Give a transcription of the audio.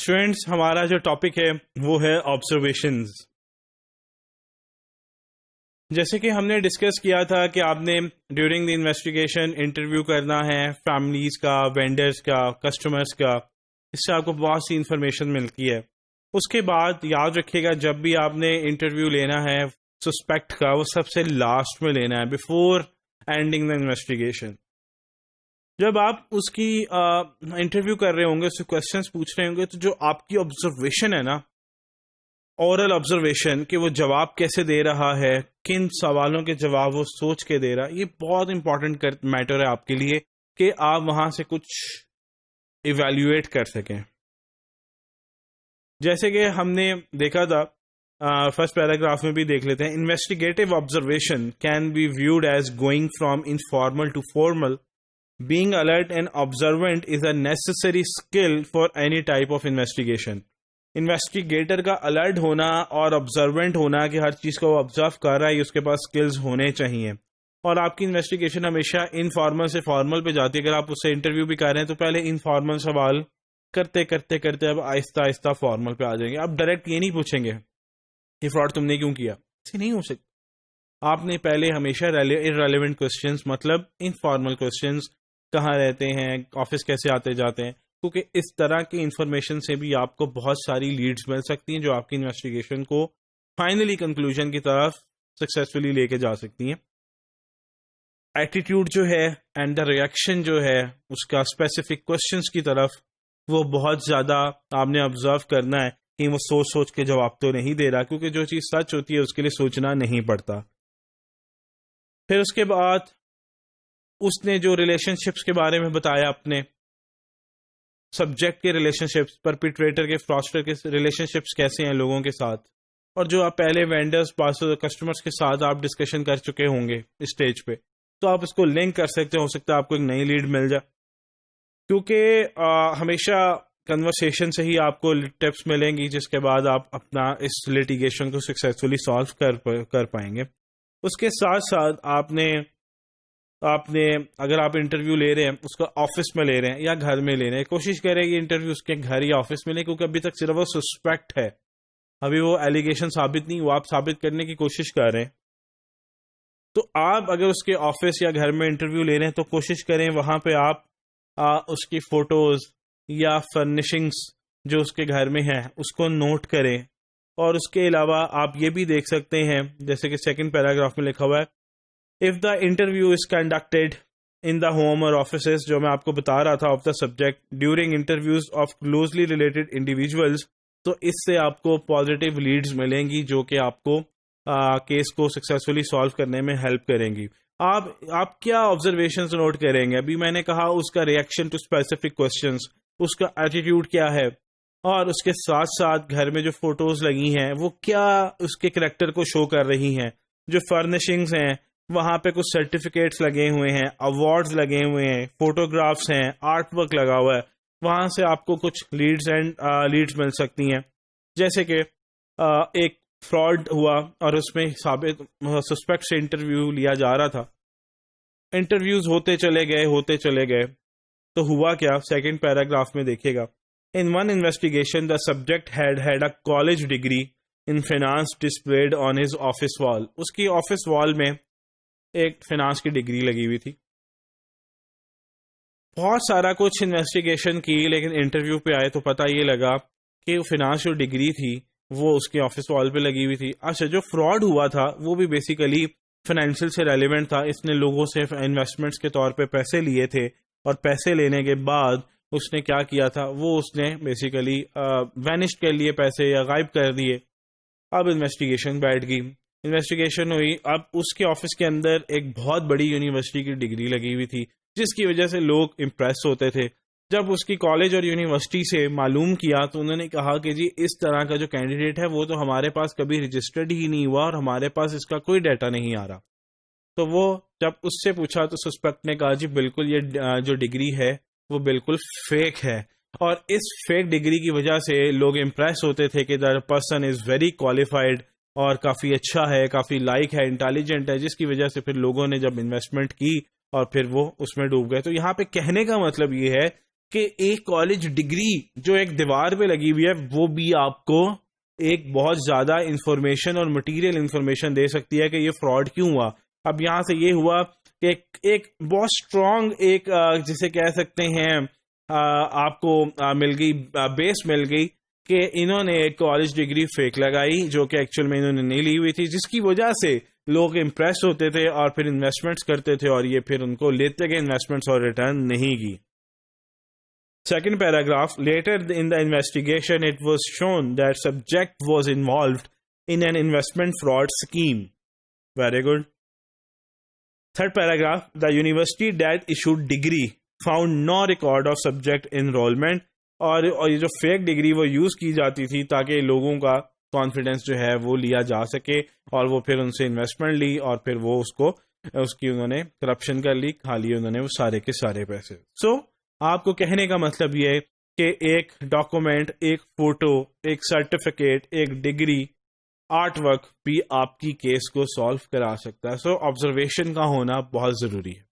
Students ہمارا جو topic ہے وہ ہے آبزرویشنز. جیسے کہ ہم نے ڈسکس کیا تھا کہ آپ نے ڈیورنگ دی انویسٹیگیشن انٹرویو کرنا ہے فیملیز کا, وینڈرز کا, کسٹمرز کا. اس سے آپ کو بہت سی انفارمیشن ملتی ہے. اس کے بعد یاد رکھیے گا جب بھی آپ نے انٹرویو لینا ہے سسپیکٹ کا, وہ سب سے لاسٹ میں لینا ہے, بیفور اینڈنگ دا انویسٹیگیشن. جب آپ اس کی انٹرویو کر رہے ہوں گے, اس سے کوشچنس پوچھ رہے ہوں گے, تو جو آپ کی آبزرویشن ہے نا, اورل آبزرویشن, کہ وہ جواب کیسے دے رہا ہے, کن سوالوں کے جواب وہ سوچ کے دے رہا, یہ بہت امپورٹنٹ میٹر ہے آپ کے لیے کہ آپ وہاں سے کچھ ایویلیویٹ کر سکیں. جیسے کہ ہم نے دیکھا تھا فرسٹ پیراگراف میں بھی دیکھ لیتے ہیں. Investigative observation can be viewed as going from informal to formal. Being alert and observant is a necessary skill for any type of investigation. Investigator کا الرٹ ہونا اور آبزروینٹ ہونا کہ ہر چیز کو وہ آبزرو کر رہا ہے, اس کے پاس سکلز ہونے چاہیے. اور آپ کی انویسٹیگیشن ہمیشہ انفارمل سے فارمل پہ جاتی ہے. اگر آپ اس سے انٹرویو بھی کر رہے ہیں تو پہلے انفارمل سوال کرتے کرتے کرتے اب آہستہ آہستہ فارمل پہ آ جائیں گے. آپ ڈائریکٹ یہ نہیں پوچھیں گے یہ فراڈ تم نے کیوں کیا, ایسے نہیں ہو سکتا. آپ نے پہلے ہمیشہ irrelevant questions, مطلب انفارمل questions, کہاں رہتے ہیں, آفس کیسے آتے جاتے ہیں, کیونکہ اس طرح کی انفارمیشن سے بھی آپ کو بہت ساری لیڈز مل سکتی ہیں جو آپ کی انویسٹیگیشن کو فائنلی کنکلوژن کی طرف سکسیسفلی لے کے جا سکتی ہیں. ایٹیٹیوڈ جو ہے اینڈ دا ریئیکشن جو ہے اس کا اسپیسیفک کوشچنس کی طرف, وہ بہت زیادہ آپ نے آبزرو کرنا ہے کہ وہ سوچ سوچ کے جواب تو نہیں دے رہا, کیونکہ جو چیز سچ ہوتی ہے اس کے لیے سوچنا نہیں پڑتا. پھر اس کے بعد اس نے جو ریلیشن شپس کے بارے میں بتایا, اپنے سبجیکٹ کے ریلیشن شپس, پرپیٹریٹر کے, فراسٹر کے ریلیشن شپس کیسے ہیں لوگوں کے ساتھ, اور جو آپ پہلے وینڈرز کسٹمرز کے ساتھ آپ ڈسکشن کر چکے ہوں گے اسٹیج پہ, تو آپ اس کو لنک کر سکتے. ہو سکتا ہے آپ کو ایک نئی لیڈ مل جائے, کیونکہ ہمیشہ کنورسیشن سے ہی آپ کو ٹپس ملیں گی جس کے بعد آپ اپنا اس لیٹیگیشن کو سکسیسفلی سالو کر پائیں گے. اس کے ساتھ ساتھ آپ نے اگر آپ انٹرویو لے رہے ہیں اس کو آفس میں لے رہے ہیں یا گھر میں لے رہے ہیں, کوشش کریں کہ انٹرویو اس کے گھر یا آفس میں لیں, کیونکہ ابھی تک صرف وہ سسپیکٹ ہے, ابھی وہ ایلیگیشن ثابت نہیں, وہ آپ ثابت کرنے کی کوشش کر رہے ہیں. تو آپ اگر اس کے آفس یا گھر میں انٹرویو لے رہے ہیں تو کوشش کریں وہاں پہ آپ اس کی فوٹوز یا فرنیشنگز جو اس کے گھر میں ہیں اس کو نوٹ کریں. اور اس کے علاوہ آپ یہ بھی دیکھ سکتے ہیں جیسے کہ سیکنڈ پیراگراف میں لکھا ہوا ہے, if the interview is conducted in the home or offices, جو میں آپ کو بتا رہا تھا, of the subject during interviews of closely related individuals, تو اس سے آپ کو پازیٹیو لیڈز ملیں گی جو کہ آپ کو کیس کو سکسیسفلی سالو کرنے میں ہیلپ کریں گی. آپ کیا آبزرویشنز نوٹ کریں گے؟ ابھی میں نے کہا اس کا ریئیکشن ٹو اسپیسیفک کوشچنس, اس کا ایٹیٹیوڈ کیا ہے, اور اس کے ساتھ ساتھ گھر میں جو فوٹوز لگی ہیں وہ کیا اس کے کریکٹر کو شو کر رہی ہیں, جو فرنیشنگز ہیں وہاں پہ کچھ سرٹیفکیٹس لگے ہوئے ہیں, ایوارڈز لگے ہوئے ہیں, فوٹوگرافس ہیں, آرٹ ورک لگا ہوا ہے, وہاں سے آپ کو کچھ لیڈز مل سکتی ہیں. جیسے کہ ایک فراڈ ہوا اور اس میں سسپیکٹ سے انٹرویو لیا جا رہا تھا, انٹرویوز ہوتے چلے گئے, تو ہوا کیا, سیکنڈ پیراگراف میں دیکھیے گا. In one investigation, the subject had a college degree in finance displayed on his office wall. اس کی آفس وال میں ایک فائنانس کی ڈگری لگی ہوئی تھی. بہت سارا کچھ انویسٹیگیشن کی, لیکن انٹرویو پہ آئے تو پتہ یہ لگا کہ فائنانس جو ڈگری تھی وہ اس کے آفس وال پہ لگی ہوئی تھی. اچھا, جو فراڈ ہوا تھا وہ بھی بیسیکلی فائنینشیل سے ریلیونٹ تھا. اس نے لوگوں سے انویسٹمنٹس کے طور پہ پیسے لیے تھے, اور پیسے لینے کے بعد اس نے کیا کیا تھا, وہ اس نے بیسیکلی وینش کر لیے پیسے یا غائب کر دیے. اب انویسٹیگیشن بیٹھ گئی, انویسٹیگیشن ہوئی. اب اس کے آفس کے اندر ایک بہت بڑی یونیورسٹی کی ڈگری لگی ہوئی تھی جس کی وجہ سے لوگ امپریس ہوتے تھے. جب اس کی کالج اور یونیورسٹی سے معلوم کیا تو انہوں نے کہا کہ جی اس طرح کا جو کینڈیڈیٹ ہے وہ تو ہمارے پاس کبھی رجسٹرڈ ہی نہیں ہوا اور ہمارے پاس اس کا کوئی ڈیٹا نہیں آ رہا. تو وہ جب اس سے پوچھا تو سسپیکٹ نے کہا جی بالکل یہ جو ڈگری ہے وہ بالکل فیک ہے, اور اس فیک ڈگری کی وجہ سے لوگ امپریس ہوتے تھے کہ the person is very qualified اور کافی اچھا ہے, کافی لائق ہے, انٹیلیجنٹ ہے, جس کی وجہ سے پھر لوگوں نے جب انویسٹمنٹ کی اور پھر وہ اس میں ڈوب گئے. تو یہاں پہ کہنے کا مطلب یہ ہے کہ ایک کالج ڈگری جو ایک دیوار پہ لگی ہوئی ہے وہ بھی آپ کو ایک بہت زیادہ انفارمیشن اور مٹیریل انفارمیشن دے سکتی ہے کہ یہ فراڈ کیوں ہوا. اب یہاں سے یہ ہوا کہ ایک بہت اسٹرانگ ایک جسے کہہ سکتے ہیں آپ کو مل گئی بیس مل گئی کہ انہوں نے ایک کالج ڈگری فیک لگائی جو کہ ایکچوئل میں انہوں نے نہیں لی ہوئی تھی, جس کی وجہ سے لوگ امپریس ہوتے تھے اور پھر انویسٹمنٹس کرتے تھے اور یہ پھر ان کو لیتے گئے انویسٹمنٹس اور ریٹرن نہیں کی. Second paragraph, later in the investigation it was shown that subject was involved in an investment fraud scheme. Very good. Third paragraph, the university that issued degree found no record of subject enrollment. اور یہ جو fake degree وہ use کی جاتی تھی تاکہ لوگوں کا کانفیڈنس جو ہے وہ لیا جا سکے اور وہ پھر ان سے انویسٹمنٹ لی اور پھر وہ اس کی انہوں نے کرپشن کر لی, کھا لی انہوں نے وہ سارے کے سارے پیسے. سو آپ کو کہنے کا مطلب یہ ہے کہ ایک ڈاکومنٹ, ایک فوٹو, ایک سرٹیفکیٹ, ایک ڈگری, آرٹ ورک بھی آپ کی کیس کو سالو کرا سکتا ہے. سو آبزرویشن کا ہونا بہت ضروری ہے.